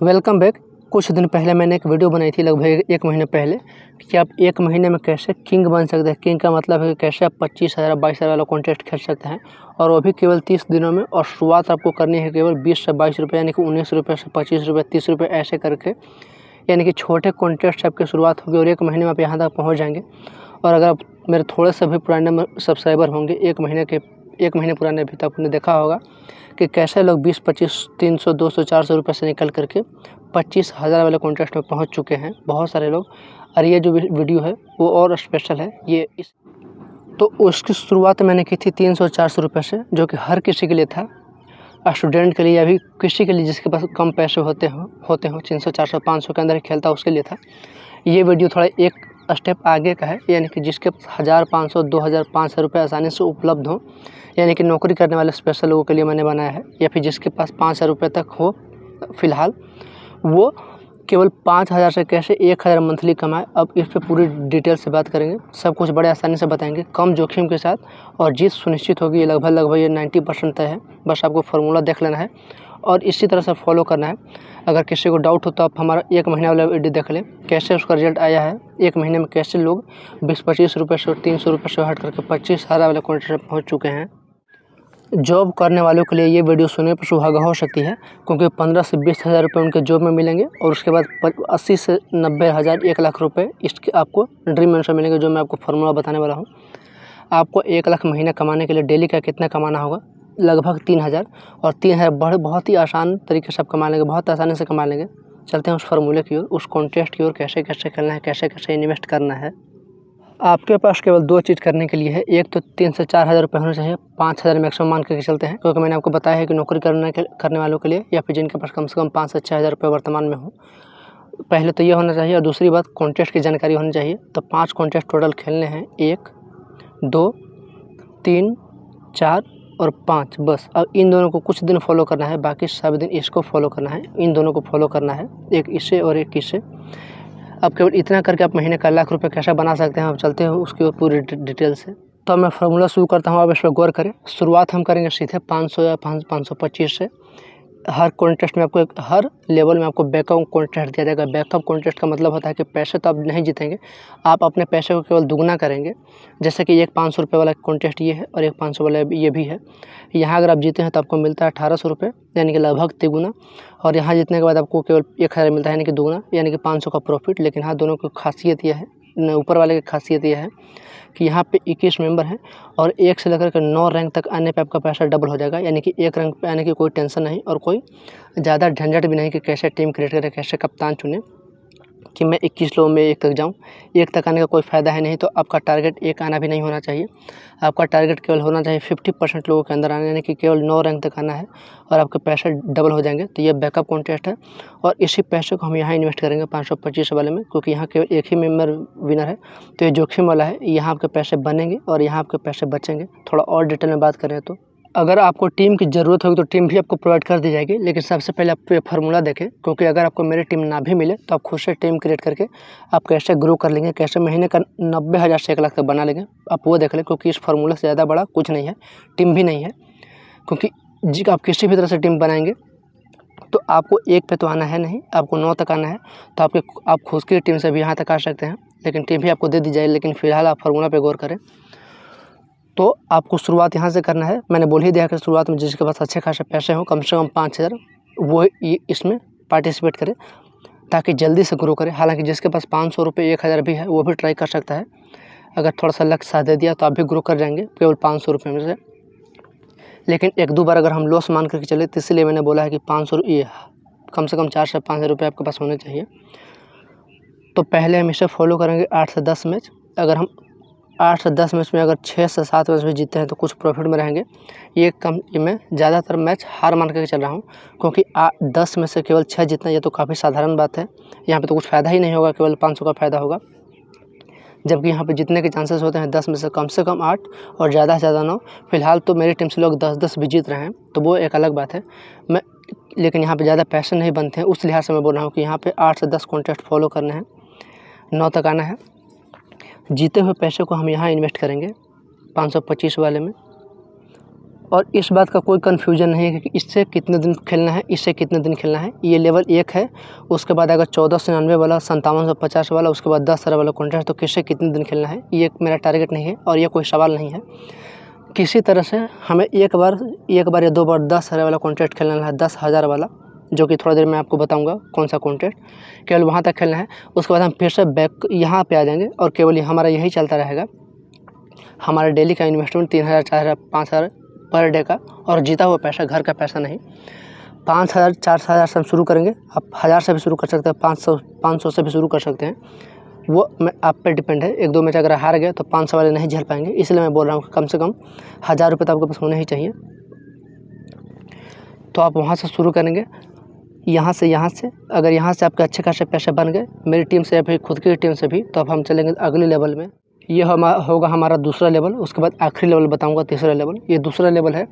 Welcome back. कुछ दिन पहले मैंने एक वीडियो बनाई थी, लगभग 1 महीने पहले, कि आप 1 महीने में कैसे किंग बन सकते हैं। किंग का मतलब है कि कैसे आप 25,000 22,000 वाला कॉन्टेस्ट खेल सकते हैं, और वो भी केवल 30 दिनों में। और शुरुआत आपको करनी है केवल 20 से 22 रुपये, यानी कि 19 रुपये से 25 रुपये, 30 रुपये ऐसे करके, यानी कि छोटे कॉन्टेस्ट से आपकी शुरुआत होगी और 1 महीने में आप यहाँ तक पहुँच जाएंगे। और अगर आप मेरे थोड़े से भी पुराने सब्सक्राइबर होंगे, 1 महीने पुराने, अभी तक आपने देखा होगा कि कैसे लोग 20, 25, 300, 200, 400 रुपये से निकल करके 25,000 वाले कॉन्टेस्ट में पहुंच चुके हैं, बहुत सारे लोग। और ये जो वीडियो है वो और स्पेशल है। तो उसकी शुरुआत मैंने की थी 300-400 रुपये से, जो कि हर किसी के लिए था, स्टूडेंट के लिए या भी किसी के लिए जिसके पास कम पैसे होते हो 300, 400, 500 के अंदर ही खेलता, उसके लिए था। ये वीडियो थोड़ा एक स्टेप आगे का है, यानी कि जिसके 1000, 500, 2000, 500 रुपये आसानी से उपलब्ध हो, यानी कि नौकरी करने वाले स्पेशल लोगों के लिए मैंने बनाया है। या फिर जिसके पास 5,000 रुपये तक हो फ़िलहाल, वो केवल 5,000 से कैसे 1,000 मंथली कमाए। अब इस पर पूरी डिटेल से बात करेंगे, सब कुछ बड़े आसानी से बताएंगे, कम जोखिम के साथ, और जीत सुनिश्चित होगी। ये लगभग ये 90% तय है। बस आपको फार्मूला देख लेना है और इसी तरह से फॉलो करना है। अगर किसी को डाउट हो तो आप हमारा 1 महीने वाला वीडियो देख लें, कैसे उसका रिजल्ट आया है। 1 महीने में कैसे लोग 20-25 रुपये से, 300 रुपये से हट करके 25,000 वाले कॉन्टेस्ट में पहुँच चुके हैं। जॉब करने वालों के लिए ये वीडियो सुनने पर सुहागा हो सकती है, क्योंकि 15 से 20,000 रुपये उनके जॉब में मिलेंगे, और उसके बाद 80 से 90 हज़ार, 1 लाख रुपये इसके आपको ड्रीम आंसर मिलेंगे, जो मैं आपको फार्मूला बताने वाला हूँ। आपको 1 लाख महीना कमाने के लिए डेली का कितना कमाना होगा? लगभग 3,000, और 3,000 बहुत ही आसान तरीके से आप कमा लेंगे, बहुत आसानी से कमा लेंगे। चलते हैं उस फार्मूले की ओर, उस कॉन्टेस्ट की ओर, कैसे कैसे करना है, कैसे कैसे इन्वेस्ट करना है। आपके पास केवल 2 चीज़ करने के लिए है। एक तो 3 से 4 हज़ार रुपये होने चाहिए, 5,000 मैक्सिमम मान करके चलते हैं, क्योंकि मैंने आपको बताया है कि नौकरी करने वालों के लिए, या फिर जिनके पास कम से कम 5 से 6 हज़ार रुपये वर्तमान में हो। पहले तो ये होना चाहिए, और दूसरी बात कॉन्टेस्ट की जानकारी होनी चाहिए। तो 5 कॉन्टेस्ट टोटल खेलने हैं, 1, 2, 3, 4 और 5, बस। अब इन दोनों को कुछ दिन फॉलो करना है, बाकी सब दिन इसको फॉलो करना है। इन दोनों को फॉलो करना है, एक इससे और एक इससे। अब केवल इतना करके आप महीने का 1 लाख रुपये कैसे बना सकते हैं, आप चलते हैं उसकी ओर पूरी डिटेल से। तो मैं फार्मूला शुरू करता हूँ, आप इस पर गौर करें। शुरुआत हम करेंगे सीधे 500 या 525 से। हर कॉन्टेस्ट में आपको हर लेवल में आपको बैकअप कॉन्टेस्ट दिया जाएगा। बैकअप कॉन्टेस्ट का मतलब होता है कि पैसे तो आप नहीं जीतेंगे, आप अपने पैसे को केवल दुगना करेंगे। जैसे कि एक 500 रुपये वाला कॉन्टेस्ट ये है, और एक 500 वाला ये भी है। यहाँ अगर आप जीते हैं तो आपको मिलता है 1,800 रुपये, यानी कि लगभग तिगुना। और यहाँ जीतने के बाद आपको केवल 1,000 मिलता है, यानी कि दुगना, यानी कि 500 का प्रॉफिट। लेकिन हाँ, दोनों की खासियत यह है, ऊपर वाले की खासियत यह है कि यहाँ पे 21 मेंबर हैं, और 1 से लेकर के 9 रैंक तक आने पे आपका पैसा डबल हो जाएगा। यानी कि 1 रैंक पे आने की कोई टेंशन नहीं, और कोई ज़्यादा झंझट भी नहीं कि कैसे टीम क्रिएट करें, कैसे कप्तान चुने, कि मैं 21 लोगों में 1 तक जाऊँ। 1 तक आने का कोई फ़ायदा है नहीं। तो आपका टारगेट 1 आना भी नहीं होना चाहिए। आपका टारगेट केवल होना चाहिए 50% लोगों के अंदर आना, यानी कि केवल 9 रैंक तक आना है, और आपके पैसे डबल हो जाएंगे। तो ये बैकअप कॉन्टेस्ट है, और इसी पैसे को हम यहाँ इन्वेस्ट करेंगे 525 वाले में, क्योंकि यहाँ केवल 1 ही मेंबर विनर है। तो ये जोखिम वाला है, यहाँ आपके पैसे बनेंगे और यहाँ आपके पैसे बचेंगे। थोड़ा और डिटेल में बात करें तो अगर आपको टीम की ज़रूरत होगी तो टीम भी आपको प्रोवाइड कर दी जाएगी। लेकिन सबसे पहले आप ये फार्मूला देखें, क्योंकि अगर आपको मेरी टीम ना भी मिले तो आप खुद से टीम क्रिएट करके आप कैसे ग्रो कर लेंगे, कैसे महीने का 90,000 से 1 लाख तक बना लेंगे, आप वो देख लें। क्योंकि इस फार्मूला से ज़्यादा बड़ा कुछ नहीं है, टीम भी नहीं है। क्योंकि जी आप किसी भी तरह से टीम बनाएंगे तो आपको 1 पे तो आना है नहीं, आपको 9 तक आना है। तो आप खुद की टीम से भी यहाँ तक आ सकते हैं, लेकिन टीम भी आपको दे दी जाए। लेकिन फ़िलहाल आप फार्मूला पर गौर करें। तो आपको शुरुआत यहाँ से करना है। मैंने बोल ही दिया कि शुरुआत में जिसके पास अच्छे खासे पैसे हों, कम से कम 5,000, वो इसमें पार्टिसिपेट करे, ताकि जल्दी से ग्रो करे। हालांकि जिसके पास 500 रुपये, 1,000 भी है, वो भी ट्राई कर सकता है। अगर थोड़ा सा लक साथ दे दिया तो आप भी ग्रो कर जाएंगे केवल 500 रुपये में से। लेकिन 1-2 बार अगर हम लॉस मान करके चले, तो इसलिए मैंने बोला है कि 500 कम से कम 4 से 5,000 रुपये आपके पास होने चाहिए। तो पहले हम इसे फॉलो करेंगे 8 से 10 मैच। अगर हम 8 से 10 मैच में अगर 6 से 7 मैच भी जीते हैं तो कुछ प्रॉफिट में रहेंगे। ये मैं ज़्यादातर मैच हार मान करके चल रहा हूँ, क्योंकि 10 में से केवल 6 जीतना ये तो काफ़ी साधारण बात है। यहाँ पे तो कुछ फ़ायदा ही नहीं होगा, केवल 500 का फ़ायदा होगा। जबकि यहाँ पे जीतने के चांसेस होते हैं 10 में से कम 8, और ज़्यादा से ज़्यादा 9। फिलहाल तो मेरी टीम से लोग 10-10 भी जीत रहे हैं, तो वो एक अलग बात है। लेकिन यहाँ पर ज़्यादा पैसे नहीं बनते हैं, उस लिहाज से मैं बोल रहा हूँ कि यहाँ पर 8 से 10 कॉन्टेस्ट फॉलो करने हैं, 9 तक आना है। जीते हुए पैसे को हम यहाँ इन्वेस्ट करेंगे 525 वाले में, और इस बात का कोई कन्फ्यूजन नहीं है कि इससे कितने दिन खेलना है, इससे कितने दिन खेलना है। ये लेवल 1 है, उसके बाद अगर 1499 वाला, 5750 वाला, उसके बाद 10,000 वाला कॉन्टेस्ट, तो किससे कितने दिन खेलना है ये मेरा टारगेट नहीं है और ये कोई सवाल नहीं है। किसी तरह से हमें एक बार या 2 बार 10,000 वाला कॉन्टेस्ट खेलना है, 10,000 वाला, जो कि थोड़ा देर में आपको बताऊंगा कौन सा कॉन्टेस्ट, केवल वहाँ तक खेलना है। उसके बाद हम फिर से बैक यहाँ पे आ जाएंगे और केवल हमारा यही चलता रहेगा। हमारा डेली का इन्वेस्टमेंट 3,000, 4,000, 5,000 पर डे का, और जीता हुआ पैसा, घर का पैसा नहीं। 5,000, 4,000 से हम शुरू करेंगे। आप 1,000 से भी शुरू कर सकते हैं, 500 से भी शुरू कर सकते हैं, वो मैं आप पे डिपेंड है। 1-2 मैच अगर हार गए तो 500 वाले नहीं झेल पाएंगे, इसलिए मैं बोल रहा हूँ कि कम से कम 1,000 रुपये तो आपके पास होने ही चाहिए। तो आप वहाँ से शुरू करेंगे, यहाँ से अगर यहाँ से आपके अच्छे खासे पैसे बन गए मेरी टीम से या फिर खुद की टीम से भी, तो अब हम चलेंगे अगले लेवल में। ये होगा हमारा दूसरा लेवल। उसके बाद आखिरी लेवल बताऊंगा, तीसरा लेवल। ये दूसरा लेवल है।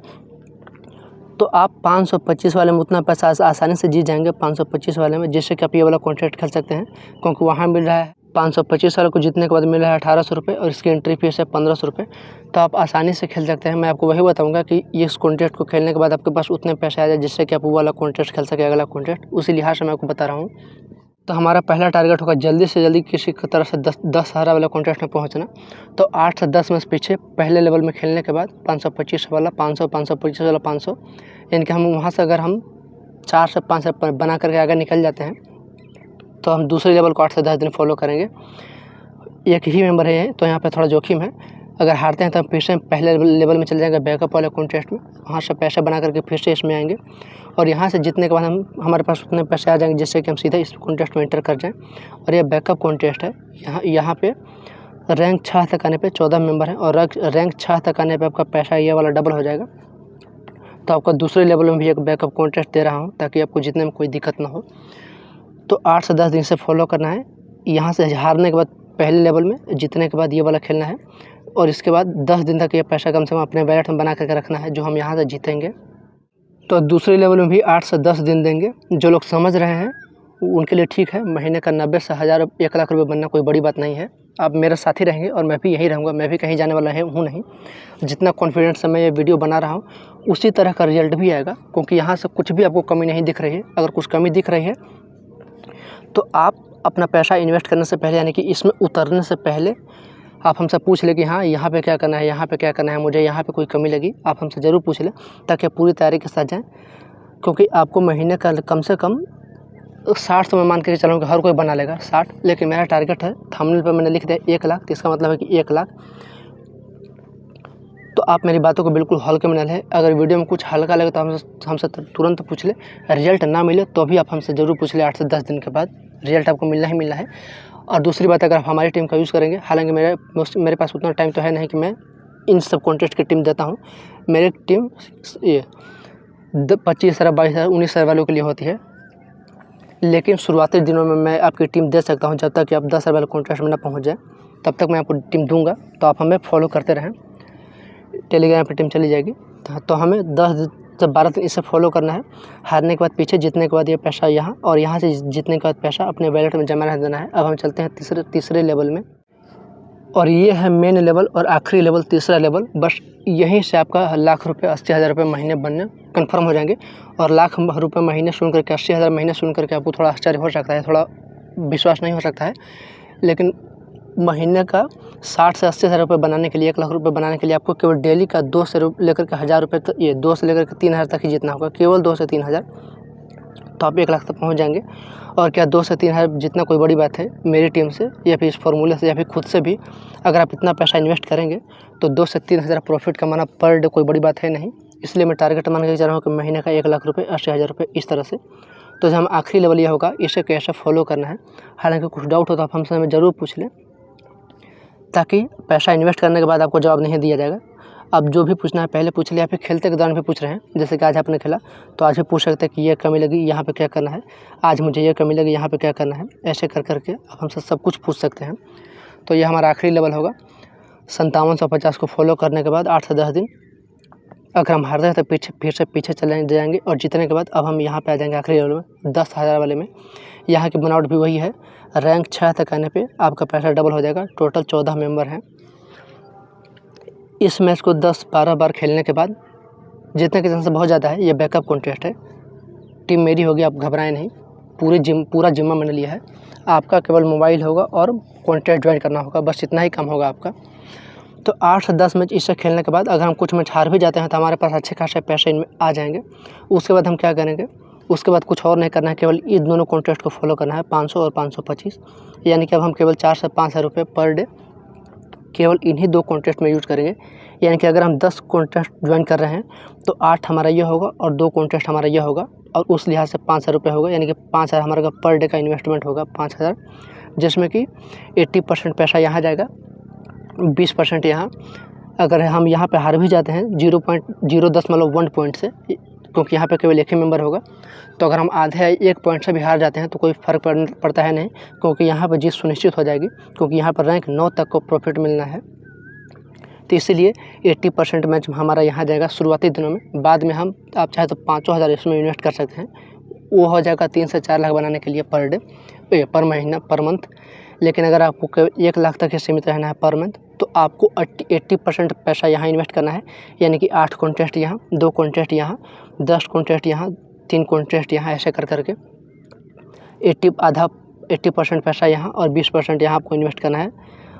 तो आप 525 वाले में उतना पैसा आसानी से जीत जाएंगे, 525 वाले में, जिससे कि आप ये वाला कॉन्ट्रैक्ट खेल सकते हैं, क्योंकि वहाँ मिल रहा है 525 वाले को जीतने के बाद मिल रहा है 1,800 रुपये, और इसकी एंट्री फीस है 1,500 रुपये। तो आप आसानी से खेल सकते हैं। मैं आपको वही बताऊंगा कि इस कॉन्ट्रैक्ट को खेलने के बाद आपके पास उतने पैसे आ जाए जिससे कि आप वो वाला कॉन्ट्रैक्ट खेल सके, अगला कॉन्ट्रैक्ट। उसी लिहाज से मैं आपको बता रहा हूँ। तो हमारा पहला टारगेट होगा जल्दी से जल्दी किसी तरह से 10,000 वाला कॉन्ट्रैक्ट में पहुंचना। तो 8 से 10 मैच पीछे पहले लेवल में खेलने के बाद 525 वाला, 500, 525 वाला 500, यानी कि हम वहां से अगर हम 4 से 5 बना करके आगे निकल जाते हैं तो हम दूसरे लेवल को 8 से 10 दिन फॉलो करेंगे। एक ही मेंबर है तो यहाँ पर थोड़ा जोखिम है। अगर हारते हैं तो हम फिर से पहले लेवल में चले जाएंगे, बैकअप वाले कॉन्ट्रैक्ट में, वहाँ से पैसे बना करके फिर से इसमें आएंगे, और यहाँ से जीतने के बाद हमारे पास उतने पैसे आ जाएंगे जिससे कि हम सीधा इस कॉन्टेस्ट में एंटर कर जाएं। और ये बैकअप कॉन्टेस्ट है। यहाँ पे रैंक 6 तक आने पे 14 मेंबर हैं, और रैंक 6 तक आने पे आपका पैसा ये वाला डबल हो जाएगा। तो आपका दूसरे लेवल में भी एक बैकअप कॉन्टेस्ट दे रहा हूँ ताकि आपको जीतने में कोई दिक्कत ना हो। तो 8 से 10 दिन से फॉलो करना है। यहाँ से हारने के बाद पहले लेवल में, जीतने के बाद ये वाला खेलना है, और इसके बाद 10 दिन तक ये पैसा कम से कम अपने वैलेट में बना करके रखना है, जो हम यहाँ से जीतेंगे। तो दूसरे लेवल में भी 8 से 10 दिन देंगे। जो लोग समझ रहे हैं उनके लिए ठीक है। महीने का 90 से 1,000, 1 लाख रुपये बनना कोई बड़ी बात नहीं है। आप मेरे साथ ही रहेंगे और मैं भी यहीं रहूँगा, मैं भी कहीं जाने वाला हूँ नहीं। जितना कॉन्फिडेंस से मैं ये वीडियो बना रहा हूँ उसी तरह का रिजल्ट भी आएगा, क्योंकि यहाँ से कुछ भी आपको कमी नहीं दिख रही है। अगर कुछ कमी दिख रही है तो आप अपना पैसा इन्वेस्ट करने से पहले, यानी कि इसमें उतरने से पहले, आप हमसे पूछ ले कि हाँ यहाँ पे क्या करना है, यहाँ पे क्या करना है, मुझे यहाँ पे कोई कमी लगी, आप हमसे ज़रूर पूछ लें ताकि आप पूरी तैयारी के साथ जाएं। क्योंकि आपको महीने का कम से कम 60, तो मैं मान के चलूँ कि हर कोई बना लेगा 60, लेकिन मेरा टारगेट है, थंबनेल पर मैंने लिख दिया 1 लाख, तो इसका मतलब है कि 1 लाख। तो आप मेरी बातों को बिल्कुल हल्के में न लें। अगर वीडियो में कुछ हल्का लगे तो हमसे तुरंत पूछ ले। रिजल्ट ना मिले तो भी आप हमसे ज़रूर पूछ ले। 8 से 10 दिन के बाद रिजल्ट आपको मिलना ही मिलना है। और दूसरी बात, अगर आप हमारी टीम का यूज़ करेंगे, हालांकि मेरे पास उतना टाइम तो है नहीं कि मैं इन सब कॉन्टेस्ट की टीम देता हूँ। मेरी टीम ये 25,000, 22,000, 19,000 वालों के लिए होती है, लेकिन शुरुआती दिनों में मैं आपकी टीम दे सकता हूँ। जब तक कि आप 10,000 वाले कॉन्टेस्ट में ना पहुँच जाए तब तक मैं आपको टीम दूँगा। तो आप हमें फॉलो करते रहें, टेलीग्राम पर टीम चली जाएगी। तो हमें 10 से 12 दिन इसे फॉलो करना है। हारने के बाद पीछे, जीतने के बाद ये पैसा यहाँ, और यहाँ से जीतने के बाद पैसा अपने वैलेट में जमा रह देना है। अब हम चलते हैं तीसरे लेवल में, और ये है मेन लेवल और आखिरी लेवल, तीसरा लेवल। बस यहीं से आपका 1,00,000 रुपये, 80,000 रुपये महीने बनने कन्फर्म हो जाएंगे। और 1,00,000 रुपये महीने सुन करके, 80,000 महीने सुन करके आपको थोड़ा आश्चर्य हो सकता है, थोड़ा विश्वास नहीं हो सकता है, लेकिन महीने का 60 से 80,000 रुपये बनाने के लिए, 1,00,000 रुपये बनाने के लिए आपको केवल डेली का 2 से लेकर के 1,000 रुपये तक, ये 2 से लेकर के 3,000 तक ही जीतना होगा, केवल 2 से 3,000, तो आप 1,00,000 तक पहुंच जाएंगे। और क्या 2 से 3,000 जितना कोई बड़ी बात है मेरी टीम से या फिर इस फार्मूले से या फिर खुद से भी, अगर आप इतना पैसा इन्वेस्ट करेंगे तो 2 से 3,000 प्रॉफिट कमाना पर डे कोई बड़ी बात है नहीं। इसलिए मैं टारगेट मान के चल रहा हूँ कि महीने का 1,00,000 रुपये, 80,000 रुपये, इस तरह से। तो जो हम आखिरी लेवल यह होगा, इसे कैसे फॉलो करना है। हालांकि कुछ डाउट हो तो आप हमसे हमें ज़रूर पूछ लें, ताकि पैसा इन्वेस्ट करने के बाद आपको जवाब नहीं दिया जाएगा। अब जो भी पूछना है पहले पूछ लिया, फिर खेलते के दौरान भी पूछ रहे हैं। जैसे कि आज आपने खेला तो आज भी पूछ सकते हैं कि ये कमी लगी, यहाँ पे क्या करना है, आज मुझे ये कमी लगी, यहाँ पे क्या करना है। ऐसे कर करके आप हमसे सब कुछ पूछ सकते हैं। तो ये हमारा आखिरी लेवल होगा। 5750 को फॉलो करने के बाद 8 से 10 दिन, अगर हम हारते हैं तो फिर से पीछे चले जाएंगे, और जीतने के बाद अब हम यहाँ पे आ जाएंगे आखिरी लेवल में, 10,000 वाले में। यहाँ की बनावट भी वही है। रैंक 6 तक आने पे आपका पैसा डबल हो जाएगा। टोटल 14 मेंबर हैं। इस मैच को 10-12 बार खेलने के बाद जीतने के चांस बहुत ज़्यादा है। ये बैकअप कॉन्टेस्ट है, टीम मेरी होगी, आप घबराएं नहीं। पूरा जिम्मा मैंने लिया है। आपका केवल मोबाइल होगा और कॉन्टेस्ट ज्वाइन करना होगा, बस इतना ही काम होगा आपका। तो 8 से 10 मैच इससे खेलने के बाद अगर हम कुछ मैच हार भी जाते हैं तो हमारे पास अच्छे खासे पैसे इनमें आ जाएंगे। उसके बाद हम क्या करेंगे, उसके बाद कुछ और नहीं करना है, केवल इन दोनों कॉन्टेस्ट को फॉलो करना है, 500 और 525। यानी कि अब हम केवल 4 से 5 हज़ार रुपये पर डे केवल इन्हीं 2 कॉन्टेस्ट में यूज़ करेंगे। यानी कि अगर हम 10 कॉन्टेस्ट ज्वाइन कर रहे हैं तो 8 हमारा ये होगा और 2 कॉन्टेस्ट हमारा ये होगा, और उस लिहाज से 5 हज़ार रुपये होगा। यानी कि 5 हज़ार हमारा पर डे का इन्वेस्टमेंट होगा 5 हज़ार, जिसमें कि 80% पैसा यहाँ जाएगा, 20% यहाँ। अगर हम यहाँ पे हार भी जाते हैं 0.1 पॉइंट से, क्योंकि यहाँ पे केवल एक ही मेंबर होगा, तो अगर हम आधे 1 पॉइंट से भी हार जाते हैं तो कोई फ़र्क पड़ता है नहीं, क्योंकि यहाँ पर जीत सुनिश्चित हो जाएगी, क्योंकि यहाँ पर रैंक 9 तक को प्रॉफिट मिलना है। तो इसीलिए 80% मैच हमारा यहाँ जाएगा शुरुआती दिनों में। बाद में हम आप चाहे तो 5 हज़ार इसमें इन्वेस्ट कर सकते हैं, वो हो जाएगा 3 से 4 लाख बनाने के लिए पर डे, पर महीना, पर मंथ। लेकिन अगर आपको केवल 1 लाख तक ही सीमित रहना है पर मंथ, तो आपको 80% पैसा यहाँ इन्वेस्ट करना है। यानी कि 8 कॉन्टेस्ट यहाँ, 2 कॉन्टेस्ट यहाँ, 10 कॉन्टेस्ट यहाँ, 3 कॉन्टेस्ट यहाँ, ऐसे कर करके 80% पैसा यहाँ और 20% यहाँ आपको इन्वेस्ट करना है।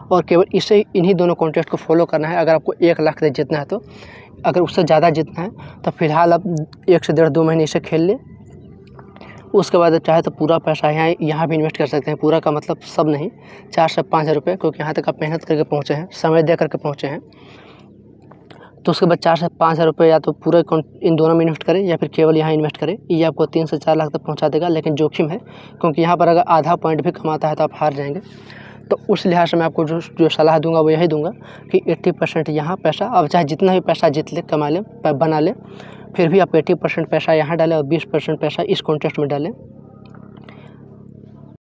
और केवल इन्हीं दोनों कॉन्टेस्ट को फॉलो करना है। अगर आपको 1 लाख तक जीतना है तो, अगर उससे ज़्यादा जीतना है तो फ़िलहाल आप 1 से 1.5-2 महीने इसे खेल लें। उसके बाद चाहे तो पूरा पैसा यहाँ भी इन्वेस्ट कर सकते हैं। पूरा का मतलब सब नहीं, 4 से 5 हज़ार रुपये, क्योंकि यहाँ तक आप मेहनत करके पहुँचे हैं, समय दे करके पहुँचे हैं। तो उसके बाद 4 से 5 हज़ार रुपये या तो पूरे इन दोनों में इन्वेस्ट करें या फिर केवल यहाँ इन्वेस्ट करें। ये आपको 3 से 4 लाख तक पहुँचा देगा, लेकिन जोखिम है, क्योंकि यहाँ पर अगर आधा पॉइंट भी कमाता है तो आप हार जाएंगे। तो उस लिहाज से मैं आपको जो सलाह दूंगा वो यही दूंगा कि 80% यहाँ पैसा, अब चाहे जितना भी पैसा जीत ले, कमा ले, बना ले, फिर भी आप 80% पैसा यहाँ डालें और 20% पैसा इस कॉन्टेस्ट में डालें।